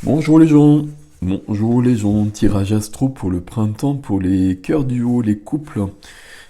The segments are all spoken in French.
Bonjour les gens, tirage astro pour le printemps, pour les cœurs duo, les couples.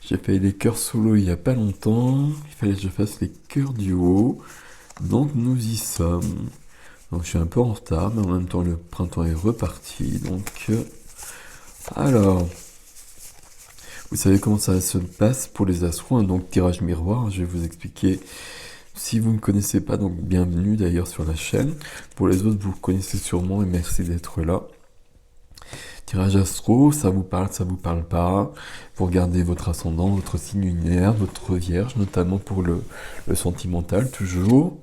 J'ai fait les cœurs solo il y a pas longtemps, il fallait que je fasse les cœurs duo, donc nous y sommes. Donc je suis un peu en retard, mais en même temps le printemps est reparti, alors, vous savez comment ça se passe pour les astros, hein, donc tirage miroir, je vais vous expliquer. Si vous ne connaissez pas, donc bienvenue d'ailleurs sur la chaîne. Pour les autres, vous connaissez sûrement et merci d'être là. Tirage astro, ça vous parle pas. Vous regardez votre ascendant, votre signe lunaire, votre vierge, notamment pour le sentimental, toujours.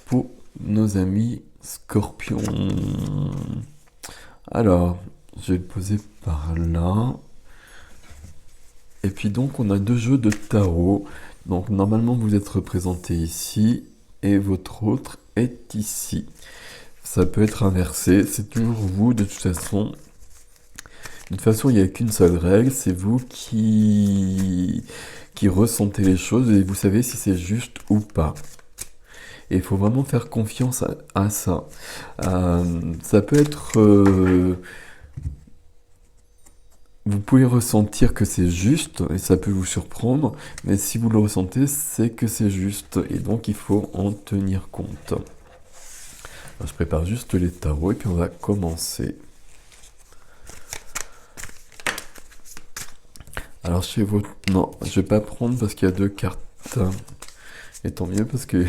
Pour nos amis scorpions. Alors, je vais le poser par là. Et puis donc, on a deux jeux de tarot. Donc, normalement, vous êtes représenté ici et votre autre est ici. Ça peut être inversé, c'est toujours vous de toute façon. De toute façon, il n'y a qu'une seule règle, c'est vous qui ressentez les choses et vous savez si c'est juste ou pas. Et il faut vraiment faire confiance à ça. Ça peut être... vous pouvez ressentir que c'est juste et ça peut vous surprendre, mais si vous le ressentez, c'est que c'est juste et donc il faut en tenir compte. Alors, je prépare juste les tarots et puis on va commencer. Alors chez vous, non, je vais pas prendre parce qu'il y a deux cartes. Et tant mieux parce que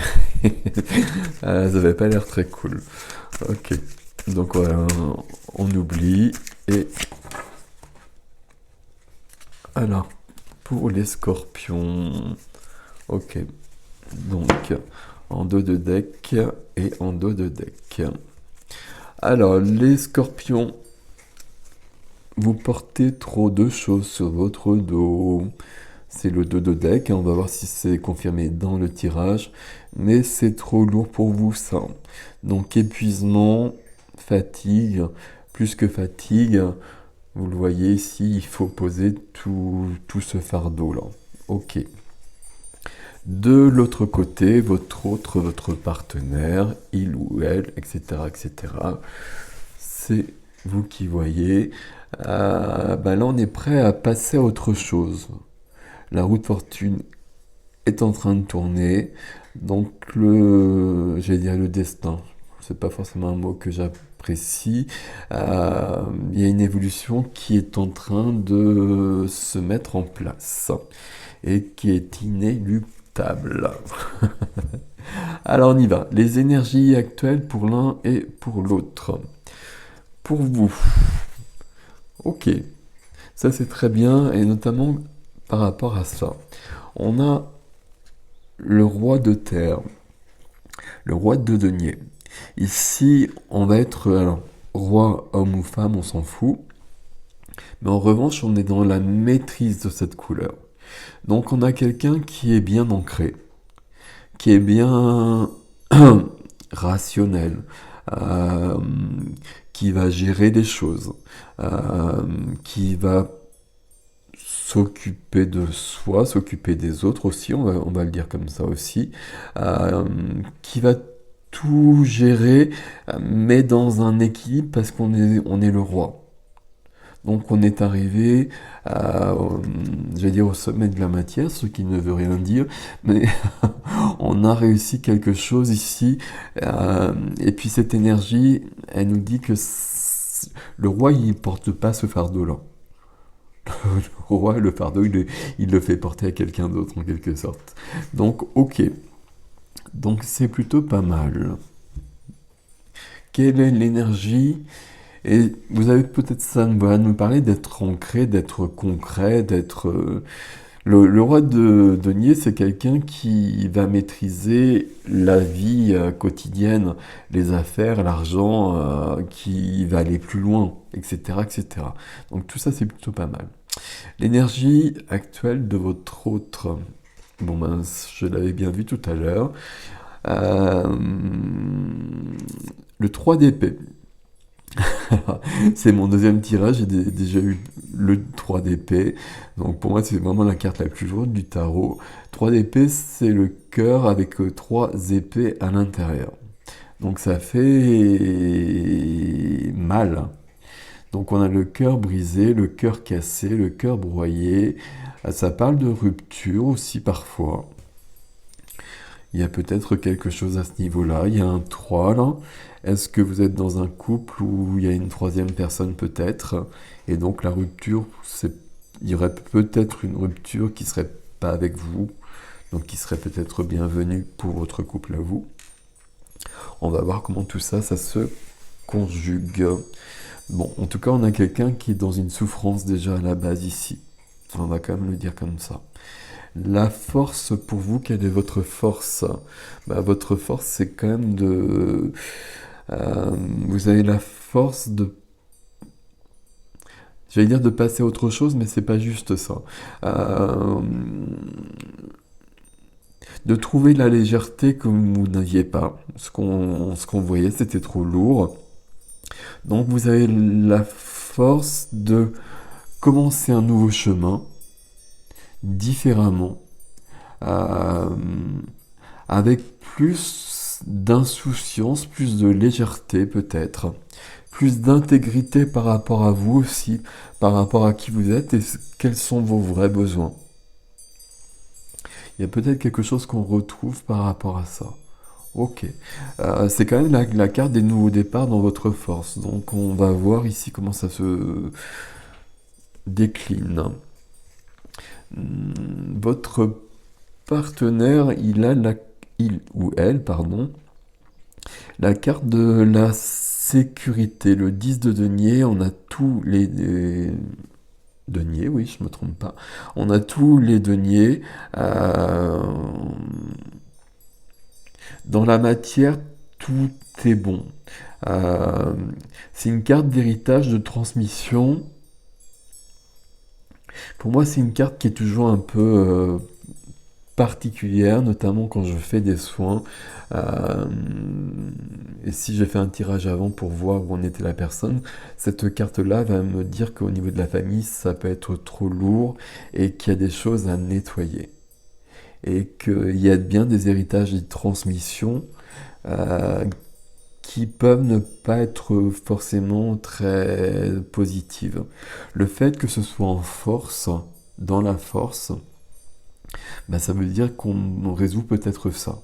ça avait pas l'air très cool. Ok, donc voilà, on oublie et alors pour les scorpions, ok, donc en dos de deck et en dos de deck. Alors les scorpions, vous portez trop de choses sur votre dos. C'est le dos de deck, hein, on va voir si c'est confirmé dans le tirage. Mais c'est trop lourd pour vous ça. Donc épuisement, fatigue, plus que fatigue. Vous le voyez ici, il faut poser tout ce fardeau là. Ok. De l'autre côté, votre partenaire, il ou elle, etc., etc. C'est vous qui voyez. Là, on est prêt à passer à autre chose. La roue de fortune est en train de tourner. Donc, j'allais dire le destin. C'est pas forcément un mot que j'apprécie. Il y a une évolution qui est en train de se mettre en place et qui est inéluctable. Alors, on y va. Les énergies actuelles pour l'un et pour l'autre. Pour vous. Ok. Ça, c'est très bien, et notamment par rapport à ça. On a le roi de terre, le roi de denier. Ici, on va être roi, homme ou femme, on s'en fout. Mais en revanche, on est dans la maîtrise de cette couleur. Donc on a quelqu'un qui est bien ancré, qui est bien rationnel, qui va gérer des choses, qui va s'occuper de soi, s'occuper des autres aussi, on va le dire comme ça aussi, qui va tout gérer, mais dans un équilibre parce on est le roi. Donc on est arrivé, j'allais dire au sommet de la matière, ce qui ne veut rien dire, mais on a réussi quelque chose ici, et puis cette énergie, elle nous dit que le roi, il porte pas ce fardeau-là. Le roi, le fardeau, il le fait porter à quelqu'un d'autre en quelque sorte. Donc, ok. Donc, c'est plutôt pas mal. Quelle est l'énergie? Et vous avez peut-être ça à nous parler d'être ancré, d'être concret, d'être... Le roi de denier, c'est quelqu'un qui va maîtriser la vie quotidienne, les affaires, l'argent, qui va aller plus loin, etc., etc. Donc tout ça, c'est plutôt pas mal. L'énergie actuelle de votre autre, bon ben, je l'avais bien vu tout à l'heure, le 3 d'épée. C'est mon deuxième tirage, j'ai déjà eu le 3 d'épée. Donc pour moi, c'est vraiment la carte la plus lourde du tarot. 3 d'épée, c'est le cœur avec 3 épées à l'intérieur. Donc ça fait mal. Donc on a le cœur brisé, le cœur cassé, le cœur broyé. Ça parle de rupture aussi parfois. Il y a peut-être quelque chose à ce niveau-là. Il y a un 3 là. Est-ce que vous êtes dans un couple où il y a une troisième personne peut-être? Et donc la rupture, il y aurait peut-être une rupture qui serait pas avec vous, donc qui serait peut-être bienvenue pour votre couple à vous. On va voir comment tout ça, ça se conjugue. Bon, en tout cas, on a quelqu'un qui est dans une souffrance déjà à la base ici. On va quand même le dire comme ça. La force pour vous, quelle est votre force? Votre force, c'est quand même de... vous avez la force de... J'allais dire de passer à autre chose, mais c'est pas juste ça. Euh, de trouver la légèreté que vous n'aviez pas. Ce qu'on voyait, c'était trop lourd. Donc vous avez la force de commencer un nouveau chemin différemment, euh, avec plus d'insouciance, plus de légèreté peut-être, plus d'intégrité par rapport à vous aussi, par rapport à qui vous êtes et quels sont vos vrais besoins. Il y a peut-être quelque chose qu'on retrouve par rapport à ça. Ok. C'est quand même la carte des nouveaux départs dans votre force. Donc on va voir ici comment ça se décline. Votre partenaire, il ou elle, pardon, la carte de la sécurité, le 10 de denier, on a tous les deniers, oui, je me trompe pas. On a tous les deniers. euh, dans la matière, tout est bon. Euh, c'est une carte d'héritage, de transmission. Pour moi, c'est une carte qui est toujours un peu particulière, notamment quand je fais des soins. Euh, et si j'ai fait un tirage avant pour voir où en était la personne, cette carte-là va me dire qu'au niveau de la famille, ça peut être trop lourd et qu'il y a des choses à nettoyer. Et qu'il y a bien des héritages et des transmissions euh, qui peuvent ne pas être forcément très positives. Le fait que ce soit en force, dans la force, ça veut dire qu'on résout peut-être ça.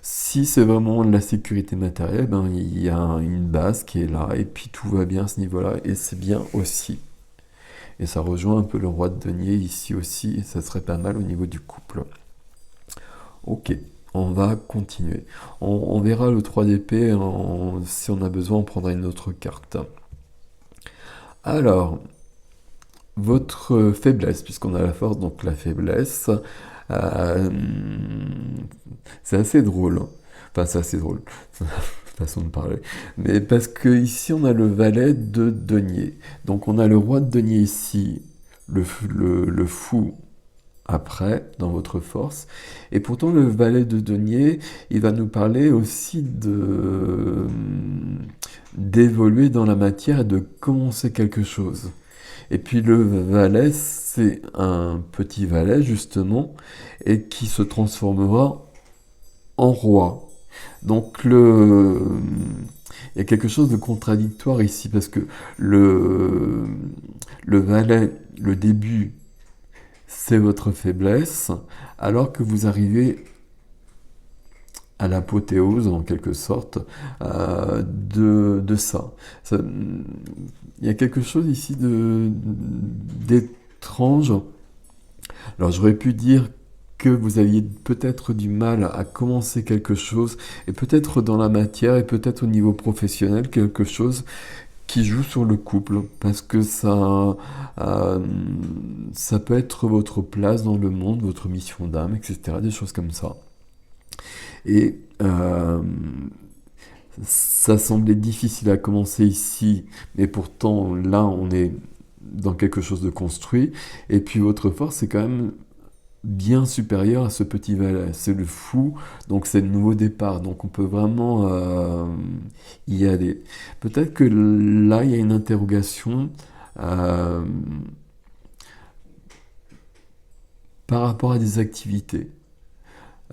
Si c'est vraiment la sécurité matérielle, il y a une base qui est là, et puis tout va bien à ce niveau-là, et c'est bien aussi. Et ça rejoint un peu le roi de denier ici aussi, et ça serait pas mal au niveau du couple. Ok, on va continuer. On verra le 3 d'épée, si on a besoin, on prendra une autre carte. Alors, votre faiblesse, puisqu'on a la force, donc la faiblesse, euh, c'est assez drôle. Enfin, c'est assez drôle, façon de parler. Mais parce que ici, on a le valet de denier. Donc, on a le roi de denier ici, le fou après, dans votre force. Et pourtant, le valet de denier, il va nous parler aussi d'évoluer dans la matière et de commencer quelque chose. Et puis le valet, c'est un petit valet justement, et qui se transformera en roi. Donc il y a quelque chose de contradictoire ici, parce que le valet, le début, c'est votre faiblesse, alors que vous arrivez à l'apothéose, en quelque sorte, de ça. Il y a quelque chose ici d'étrange. Alors j'aurais pu dire que vous aviez peut-être du mal à commencer quelque chose, et peut-être dans la matière, et peut-être au niveau professionnel, quelque chose qui joue sur le couple, parce que euh, ça peut être votre place dans le monde, votre mission d'âme, etc., des choses comme ça. Et ça semblait difficile à commencer ici, mais pourtant là on est dans quelque chose de construit. Et puis votre force est quand même bien supérieur à ce petit valet. C'est le fou, donc c'est le nouveau départ. Donc on peut vraiment y aller. Peut-être que là, il y a une interrogation euh, par rapport à des activités.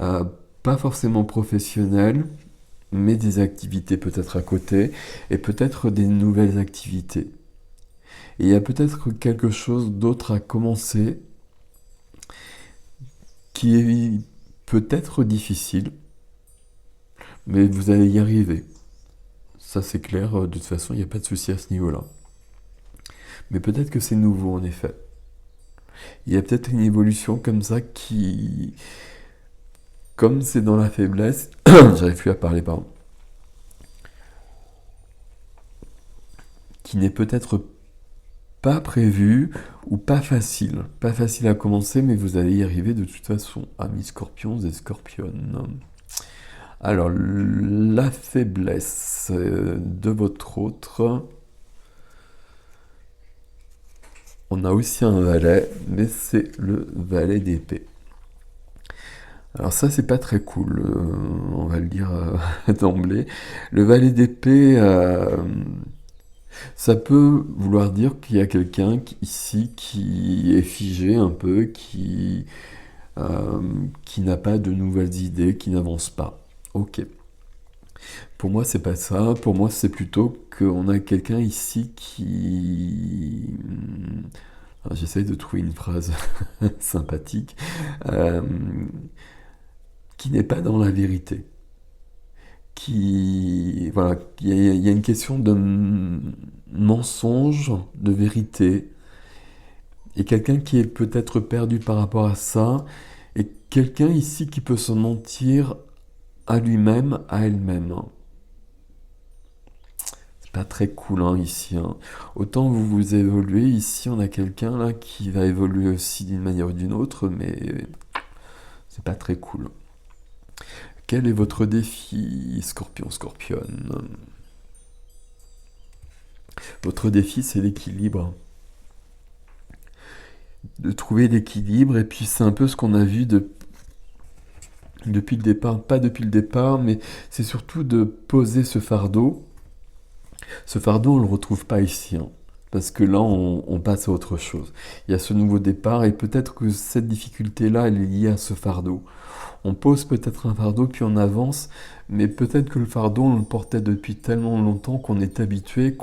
Euh, pas forcément professionnelles, mais des activités peut-être à côté, et peut-être des nouvelles activités. Et il y a peut-être quelque chose d'autre à commencer qui est peut-être difficile, mais vous allez y arriver. Ça c'est clair, de toute façon il n'y a pas de souci à ce niveau-là. Mais peut-être que c'est nouveau en effet. Il y a peut-être une évolution comme ça qui... Comme c'est dans la faiblesse... J'arrive plus à parler, pardon. Qui n'est peut-être pas prévu ou pas facile. Pas facile à commencer, mais vous allez y arriver de toute façon, amis scorpions et scorpionnes. Alors, la faiblesse de votre autre... On a aussi un valet, mais c'est le valet d'épée. Alors ça, c'est pas très cool, on va le dire d'emblée. Le valet d'épée, ça peut vouloir dire qu'il y a quelqu'un ici qui est figé un peu, qui n'a pas de nouvelles idées, qui n'avance pas. Ok. Pour moi, c'est pas ça. Pour moi, c'est plutôt qu'on a quelqu'un ici qui... Alors, j'essaye de trouver une phrase sympathique. Euh, qui n'est pas dans la vérité. Voilà, il y a une question de mensonge, de vérité, et quelqu'un qui est peut-être perdu par rapport à ça, et quelqu'un ici qui peut se mentir à lui-même, à elle-même. C'est pas très cool ici. Autant vous évoluez, ici on a quelqu'un là qui va évoluer aussi d'une manière ou d'une autre, mais c'est pas très cool. Quel est votre défi, Scorpion, Scorpionne? Votre défi, c'est l'équilibre. De trouver l'équilibre, et puis c'est un peu ce qu'on a vu depuis le départ. Pas depuis le départ, mais c'est surtout de poser ce fardeau. Ce fardeau, on ne le retrouve pas ici. Parce que là, on passe à autre chose. Il y a ce nouveau départ, et peut-être que cette difficulté-là, elle est liée à ce fardeau. On pose peut-être un fardeau, puis on avance, mais peut-être que le fardeau, on le portait depuis tellement longtemps qu'on est habitué,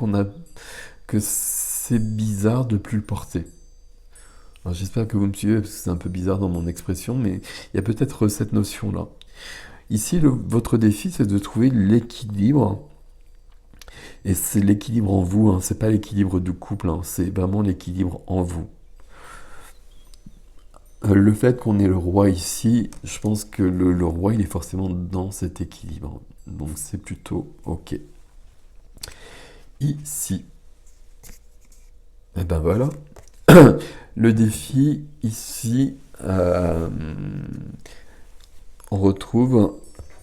que c'est bizarre de plus le porter. Alors j'espère que vous me suivez, parce que c'est un peu bizarre dans mon expression, mais il y a peut-être cette notion-là. Ici, votre défi, c'est de trouver l'équilibre, et c'est l'équilibre en vous, c'est pas l'équilibre du couple, c'est vraiment l'équilibre en vous. Le fait qu'on ait le roi ici, je pense que le roi, il est forcément dans cet équilibre. Donc c'est plutôt ok. Ici. Et ben voilà. Le défi, ici, on retrouve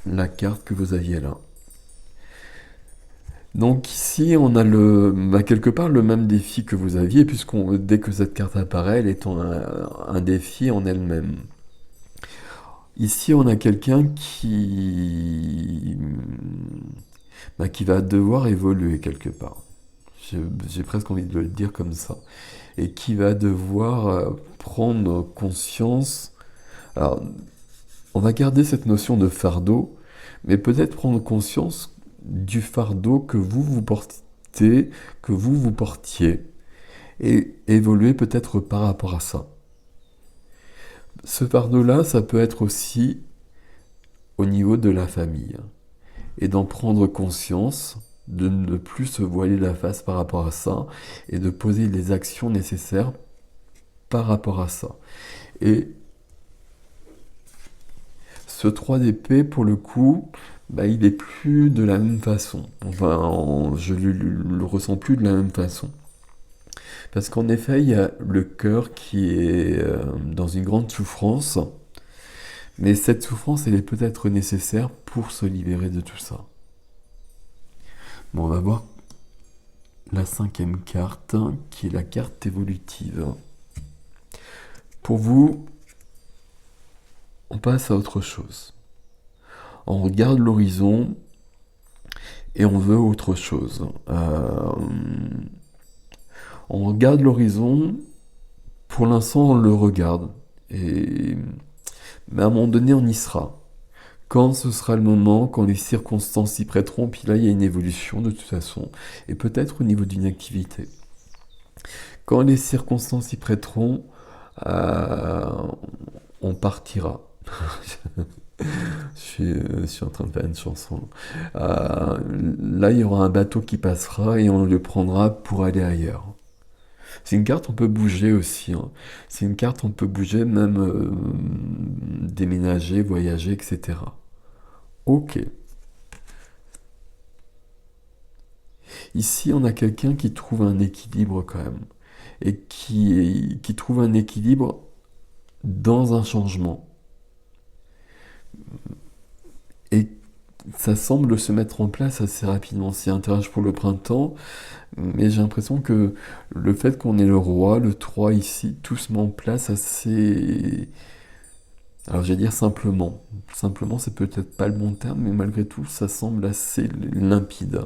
la carte que vous aviez là. Donc ici, on a quelque part le même défi que vous aviez, dès que cette carte apparaît, elle est un défi en elle-même. Ici, on a quelqu'un qui va devoir évoluer quelque part. J'ai presque envie de le dire comme ça. Et qui va devoir prendre conscience. Alors, on va garder cette notion de fardeau, mais peut-être prendre conscience du fardeau que vous portez, que vous portiez, et évoluer peut-être par rapport à ça. Ce fardeau-là, ça peut être aussi au niveau de la famille, et d'en prendre conscience, de ne plus se voiler la face par rapport à ça, et de poser les actions nécessaires par rapport à ça. Et ce 3 d'épée, pour le coup, il est plus de la même façon. Enfin, je le ressens plus de la même façon. Parce qu'en effet, il y a le cœur qui est dans une grande souffrance, mais cette souffrance, elle est peut-être nécessaire pour se libérer de tout ça. Bon, on va voir la 5e carte, qui est la carte évolutive. Pour vous, on passe à autre chose. On regarde l'horizon et on veut autre chose. On regarde l'horizon, pour l'instant on le regarde, mais à un moment donné on y sera. Quand ce sera le moment, quand les circonstances s'y prêteront, puis là, il y a une évolution de toute façon, et peut-être au niveau d'une activité. Quand les circonstances s'y prêteront, euh, on partira. Je suis en train de faire une chanson. Là, il y aura un bateau qui passera et on le prendra pour aller ailleurs. C'est une carte, on peut bouger aussi, hein. C'est une carte, on peut bouger, même déménager, voyager, etc. Ok. Ici, on a quelqu'un qui trouve un équilibre quand même. Et qui trouve un équilibre dans un changement. Et ça semble se mettre en place assez rapidement. C'est un tirage pour le printemps, mais j'ai l'impression que le fait qu'on ait le roi, le 3 ici, tout se met en place assez... Alors j'allais dire simplement. Simplement, c'est peut-être pas le bon terme, mais malgré tout, ça semble assez limpide.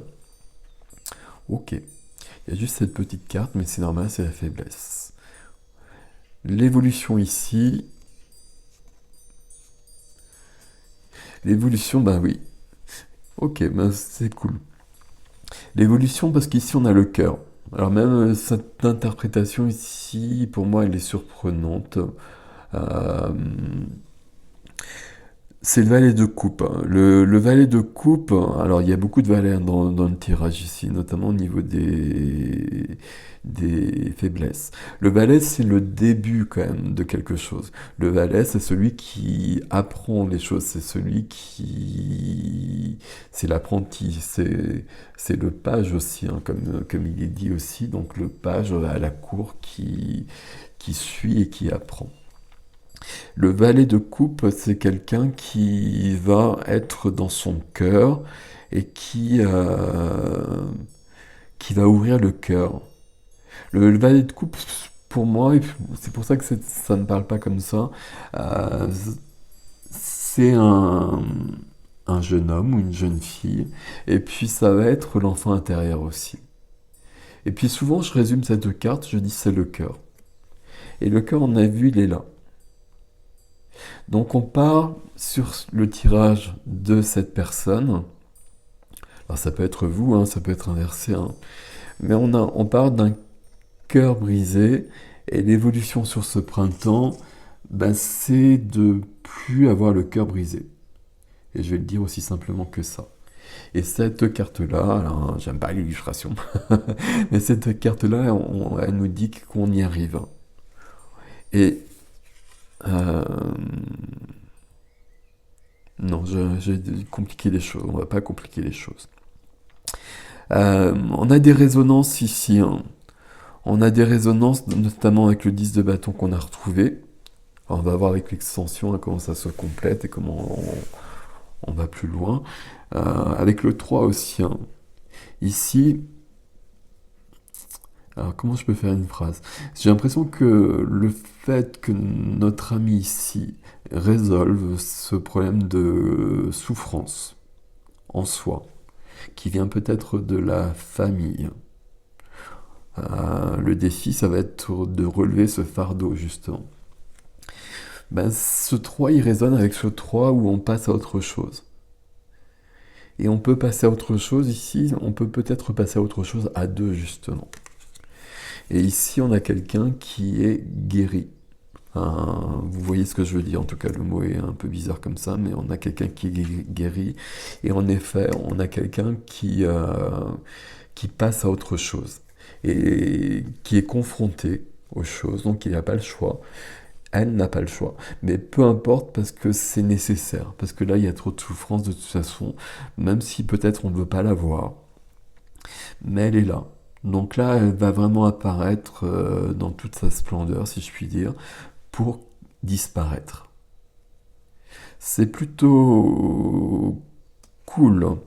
Ok. Il y a juste cette petite carte, mais c'est normal, c'est la faiblesse. L'évolution ici... L'évolution, bah oui. Ok, ben c'est cool. L'évolution, parce qu'ici on a le cœur. Alors même cette interprétation ici, pour moi, elle est surprenante. Euh, c'est le valet de coupe, hein. Le valet de coupe, alors il y a beaucoup de valets dans le tirage ici, notamment au niveau des faiblesses. Le valet, c'est le début quand même de quelque chose. Le valet, c'est celui qui apprend les choses, c'est celui qui... C'est l'apprenti, c'est le page aussi, hein, comme il est dit aussi, donc le page à la cour qui suit et qui apprend. Le valet de coupe, c'est quelqu'un qui va être dans son cœur et qui va ouvrir le cœur. Le valet de coupe, pour moi, et c'est pour ça que ça ne parle pas comme ça, euh, c'est un jeune homme ou une jeune fille, et puis ça va être l'enfant intérieur aussi. Et puis souvent, je résume cette carte, je dis c'est le cœur. Et le cœur, on a vu, il est là. Donc on part sur le tirage de cette personne. Alors ça peut être vous, hein, ça peut être inversé, hein. Mais on part d'un cœur brisé et l'évolution sur ce printemps, ben, c'est de plus avoir le cœur brisé. Et je vais le dire aussi simplement que ça. Et cette carte-là, alors j'aime pas l'illustration, mais cette carte-là, elle nous dit qu'on y arrive. Et euh, non, j'ai compliqué les choses. On va pas compliquer les choses. On a des résonances ici, hein. On a des résonances, notamment avec le 10 de bâton qu'on a retrouvé. Alors, on va voir avec l'extension, hein, comment ça se complète et comment on va plus loin. Avec le 3 aussi, hein. Ici, alors comment je peux faire une phrase? J'ai l'impression que le fait que notre ami ici résolve ce problème de souffrance en soi, qui vient peut-être de la famille. Le défi, ça va être de relever ce fardeau, justement. Ben, ce 3, il résonne avec ce 3 où on passe à autre chose. Et on peut passer à autre chose ici, on peut peut-être passer à autre chose à deux, justement. Et ici, on a quelqu'un qui est guéri. Vous voyez ce que je veux dire, en tout cas le mot est un peu bizarre comme ça, mais on a quelqu'un qui est guéri, et en effet, on a quelqu'un qui passe à autre chose, et qui est confronté aux choses, donc il n'a pas le choix. Elle n'a pas le choix, mais peu importe parce que c'est nécessaire, parce que là il y a trop de souffrance de toute façon, même si peut-être on ne veut pas la voir, mais elle est là. Donc là, elle va vraiment apparaître dans toute sa splendeur, si je puis dire, pour disparaître. C'est plutôt cool, hein,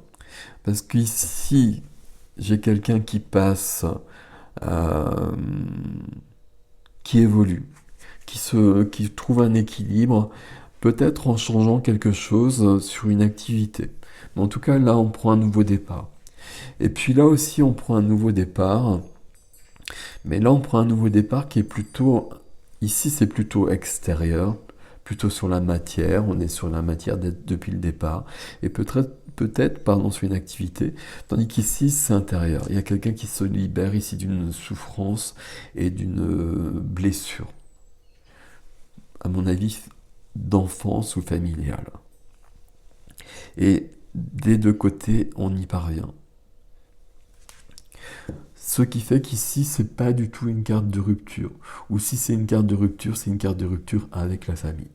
parce qu'ici, j'ai quelqu'un qui passe, euh, qui évolue, qui trouve un équilibre, peut-être en changeant quelque chose sur une activité. Mais en tout cas, là, on prend un nouveau départ. Et puis là aussi, on prend un nouveau départ. Mais là, on prend un nouveau départ qui est plutôt... Ici, c'est plutôt extérieur, plutôt sur la matière, on est sur la matière depuis le départ, et peut-être pardon, sur une activité, tandis qu'ici c'est intérieur. Il y a quelqu'un qui se libère ici d'une souffrance et d'une blessure, à mon avis, d'enfance ou familiale. Et des deux côtés, on y parvient. Ce qui fait qu'ici, c'est pas du tout une carte de rupture. Ou si c'est une carte de rupture, c'est une carte de rupture avec la famille.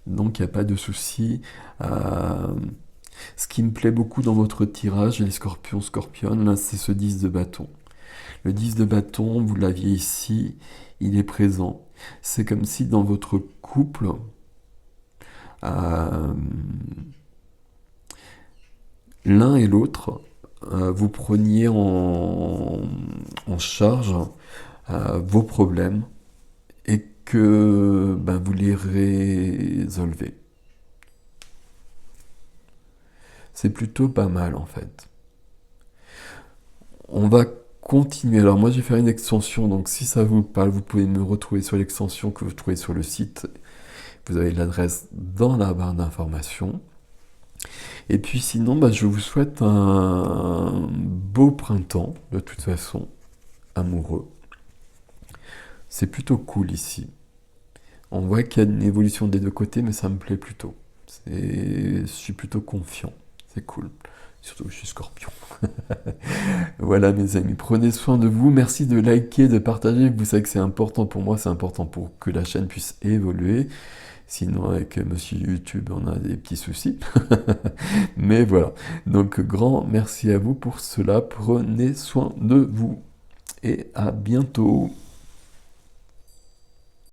Donc il n'y a pas de souci. Ce qui me plaît beaucoup dans votre tirage, les scorpions, scorpionnes, là, c'est ce 10 de bâton. Le 10 de bâton, vous l'aviez ici, il est présent. C'est comme si dans votre couple, l'un et l'autre, vous preniez en charge vos problèmes et que vous les résolvez. C'est plutôt pas mal en fait. On va continuer. Alors moi je vais faire une extension, donc si ça vous parle, vous pouvez me retrouver sur l'extension que vous trouvez sur le site. Vous avez l'adresse dans la barre d'information. Et puis sinon, je vous souhaite un beau printemps, de toute façon, amoureux. C'est plutôt cool ici. On voit qu'il y a une évolution des deux côtés, mais ça me plaît plutôt. Je suis plutôt confiant. C'est cool. Surtout que je suis scorpion. Voilà mes amis, prenez soin de vous. Merci de liker, de partager. Vous savez que c'est important pour moi, c'est important pour que la chaîne puisse évoluer. Sinon, avec Monsieur YouTube, on a des petits soucis. Mais voilà. Donc, grand merci à vous pour cela. Prenez soin de vous. Et à bientôt.